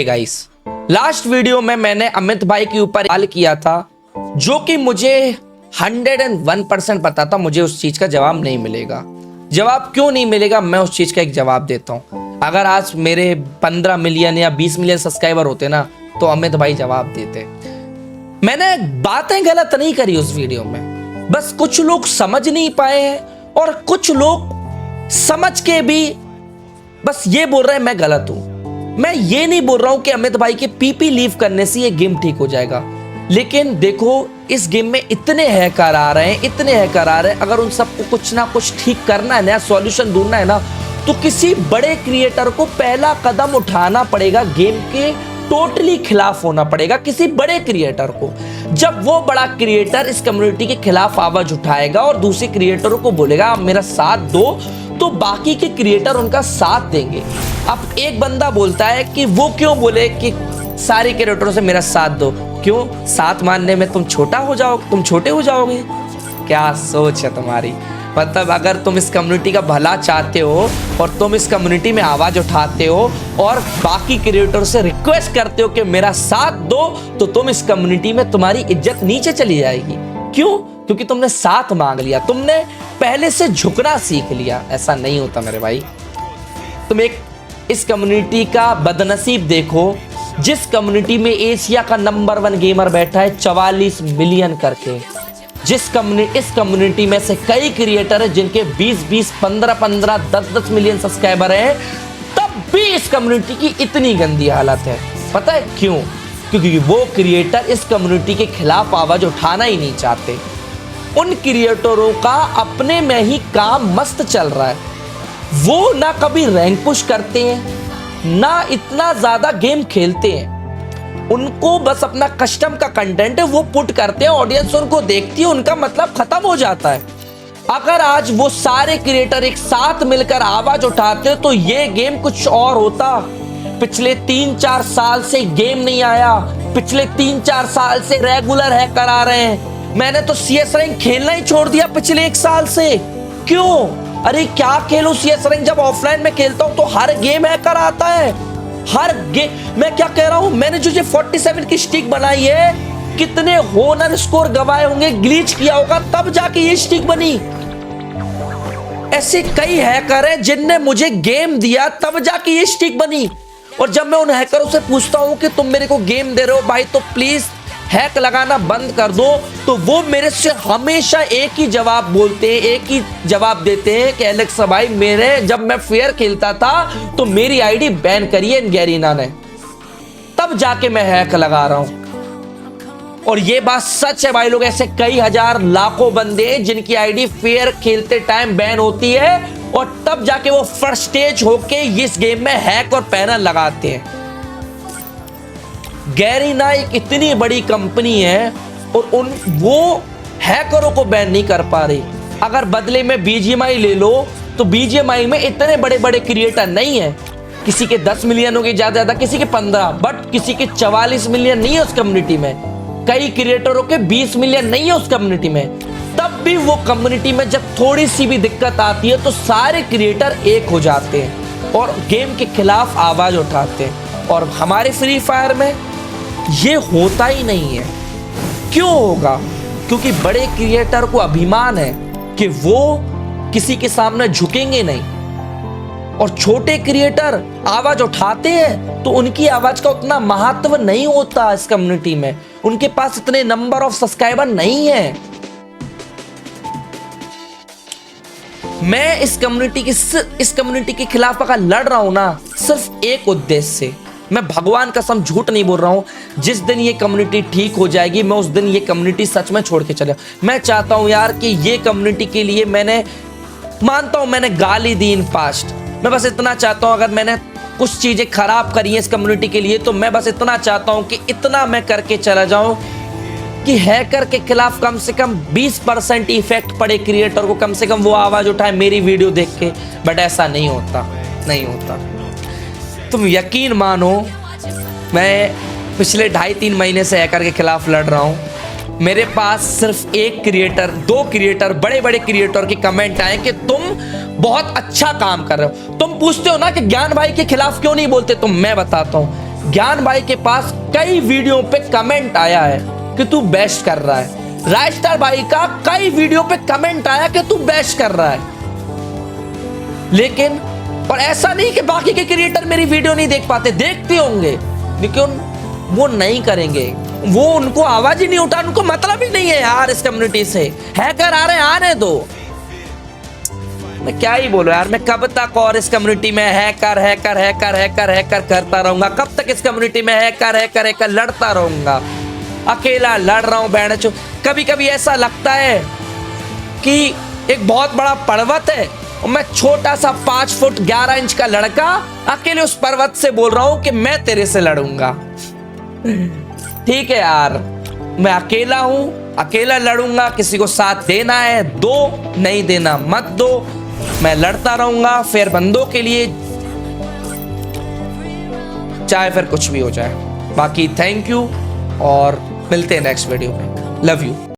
Guys, last video में मैंने अमित भाई के ऊपर सवाल किया था जो कि मुझे 101% पता था मुझे उस चीज का जवाब नहीं मिलेगा। जवाब क्यों नहीं मिलेगा, मैं उस चीज का एक जवाब देता हूं। अगर आज मेरे 15 मिलियन या 20 मिलियन सब्सक्राइबर होते ना तो अमित भाई जवाब देते। मैंने बातें गलत नहीं करी उस वीडियो में, बस कुछ लोग समझ नहीं पाए हैं और कुछ लोग समझ के भी बस ये बोल रहे हैं मैं गलत हूं। मैं ये नहीं बोल रहा हूं कि अमित भाई के पीपी लीव करने से ये गेम ठीक हो जाएगा, लेकिन देखो इस गेम में इतने हैकर आ रहे हैं, अगर उन सबको कुछ ना कुछ ठीक करना है, नया सॉल्यूशन ढूंढना है ना, तो किसी बड़े क्रिएटर को पहला कदम उठाना पड़ेगा। गेम के टोटली खिलाफ होना पड़ेगा किसी बड़े क्रिएटर को। जब वो बड़ा क्रिएटर इस कम्युनिटी के खिलाफ आवाज उठाएगा और दूसरे क्रिएटरों को बोलेगा आप मेरा साथ दो, तो बाकी के क्रिएटर उनका साथ देंगे। अब एक बंदा बोलता है कि वो क्यों बोले कि सारे क्रिएटरों से मेरा साथ दो, क्यों? साथ मानने में तुम छोटे हो जाओगे। क्या सोच है तुम्हारी? मतलब अगर तुम इस कम्युनिटी का भला चाहते हो और तुम इस कम्युनिटी में आवाज उठाते हो और बाकी क्रिएटर से रिक्वेस्ट करते हो कि मेरा साथ दो, तो तुम इस कम्युनिटी में तुम्हारी इज्जत नीचे चली जाएगी। क्यों? क्योंकि तुमने साथ मांग लिया, तुमने पहले से झुकना सीख लिया। ऐसा नहीं होता मेरे भाई। तुम एक इस कम्युनिटी का बदनसीब देखो, जिस कम्युनिटी में एशिया का नंबर 1 गेमर बैठा है 44 मिलियन करके। इस कम्युनिटी में से कई क्रिएटर है जिनके 20-20, 15-15, 10-10 मिलियन सब्सक्राइबर हैं, तब भी इस कम्युनिटी की इतनी गंदी हालत है। पता है क्यों? क्योंकि वो क्रिएटर इस कम्युनिटी के खिलाफ आवाज उठाना ही नहीं चाहते। उन क्रिएटरों का अपने में ही काम मस्त चल रहा है। वो ना कभी रैंक पुश करते हैं, ना इतना ज्यादा गेम खेलते हैं। उनको बस अपना कस्टम का कंटेंट है वो पुट करते हैं, ऑडियंस उनको देखती है, उनका मतलब खत्म हो जाता है। अगर आज वो सारे क्रिएटर एक साथ मिलकर आवाज उठाते तो ये गेम कुछ और होता। पिछले 3-4 साल से गेम नहीं आया, पिछले 3-4 साल से रेगुलर हैकर आ रहे हैं। मैंने तो CS रैंक खेलना ही छोड़ दिया पिछले 1 साल से। क्यों? अरे क्या खेलूं CS रैंक, जब ऑफलाइन में खेलता हूं तो हर गेम हैकर आता है। हर गेम मैं क्या कह रहा हूं, मैंने जो 47 की स्टिक बनाई है, कितने होनर स्कोर गवाए होंगे, ग्लिच किया होगा, तब जाके ये स्टिक बनी। ऐसे कई हैकर हैं जिनने मुझे गेम दिया तब जाके ये स्टिक बनी। और जब मैं उन हैकरों से पूछता हूं कि तुम मेरे को गेम दे रहे हो भाई तो प्लीज हैक लगाना बंद कर दो, तो वो मेरे से हमेशा एक ही जवाब बोलते हैं, एक ही जवाब देते हैं कि एलेक्स भाई मेरे जब मैं फेयर खेलता था तो मेरी आईडी बैन करी है गैरीना ने, तब जाके मैं हैक लगा रहा हूं। और ये बात सच है भाई लोग, ऐसे कई हजार लाखों बंदे हैं जिनकी आईडी फेयर खेलते टाइम बैन होती है और तब जाके वो फ्रस्ट्रेट होके इस गेम में हैक और पैनल लगाते हैं। गैरीना एक इतनी बड़ी कंपनी है और वो हैकरों को बैन नहीं कर पा रही। अगर बदले में BGMI ले लो तो BGMI में इतने बड़े बड़े क्रिएटर नहीं है। किसी के 10 मिलियन हो गए ज्यादा, किसी के 15, बट किसी के 44 मिलियन नहीं है उस कम्युनिटी में। कई क्रिएटरों के 20 मिलियन नहीं है उस कम्युनिटी में। तब भी वो कम्युनिटी में जब थोड़ी सी भी दिक्कत आती है तो सारे क्रिएटर एक हो जाते हैं और गेम के खिलाफ आवाज उठाते हैं। और हमारे फ्री फायर में ये होता ही नहीं है। क्यों होगा? क्योंकि बड़े क्रिएटर को अभिमान है कि वो किसी के सामने झुकेंगे नहीं, और छोटे क्रिएटर आवाज उठाते हैं तो उनकी आवाज का उतना महत्व नहीं होता इस कम्युनिटी में। उनके पास इतने नंबर ऑफ सब्सक्राइबर नहीं है। मैं इस कम्युनिटी के खिलाफ अगर लड़ रहा हूं ना, सिर्फ एक उद्देश्य से। मैं भगवान कसम झूठ नहीं बोल रहा हूं। जिस दिन ये कम्युनिटी ठीक हो जाएगी मैं उस दिन ये कम्युनिटी सच में छोड़ के चले। मैं चाहता हूं यार कि ये कम्युनिटी के लिए मैंने मानता हूं मैंने गाली दी इन पास्ट। मैं बस इतना चाहता हूं, अगर मैंने कुछ चीजें खराब करी है इस कम्युनिटी के लिए, तो मैं बस इतना चाहता हूं कि इतना मैं करके चला जाऊं कि हैकर के खिलाफ कम से कम 20% इफेक्ट पड़े क्रिएटर को, कम से कम वो आवाज उठाए मेरी वीडियो देख के। बट ऐसा नहीं होता। तुम यकीन मानो, मैं पिछले 2.5-3 महीने से हैकर के खिलाफ लड़ रहा हूं। मेरे पास सिर्फ 1 क्रिएटर, 2 क्रिएटर, बड़े बड़े क्रिएटर के कमेंट आए कि तुम बहुत अच्छा काम कर रहे हो। तुम पूछते हो ना कि ज्ञान भाई के खिलाफ क्यों नहीं बोलते, तो मैं बताता हूं ज्ञान भाई के पास कई वीडियो पे कमेंट आया है कि तू बेस्ट कर रहा है। राजस्टार भाई का कई वीडियो पे कमेंट आया कि तू बेस्ट कर रहा है। लेकिन पर ऐसा नहीं कि बाकी के क्रिएटर मेरी वीडियो नहीं देख पाते, देखते होंगे, लेकिन वो नहीं करेंगे। वो उनको आवाज ही नहीं उठा, उनको मतलब ही नहीं है यार इस कम्युनिटी से। हैकर आ रहे आने दो, मैं क्या ही बोलूं यार। मैं कब तक और इस कम्युनिटी में hacker hacker hacker hacker hacker करता रहूंगा? कब तक इस कम्युनिटी में हैकर हैकर हैकर लड़ता रहूंगा? अकेला लड़ रहा हूं बहनचोद। कभी कभी ऐसा लगता है कि एक बहुत बड़ा पर्वत है और मैं छोटा सा 5 फुट 11 इंच का लड़का अकेले उस पर्वत से बोल रहा हूं कि मैं तेरे से लड़ूंगा। ठीक है यार, मैं अकेला हूं, अकेला लड़ूंगा। किसी को साथ देना है दो, नहीं देना मत दो। मैं लड़ता रहूंगा फिर बंदों के लिए, चाहे फिर कुछ भी हो जाए। बाकी थैंक यू और मिलते हैं नेक्स्ट वीडियो में। Love you.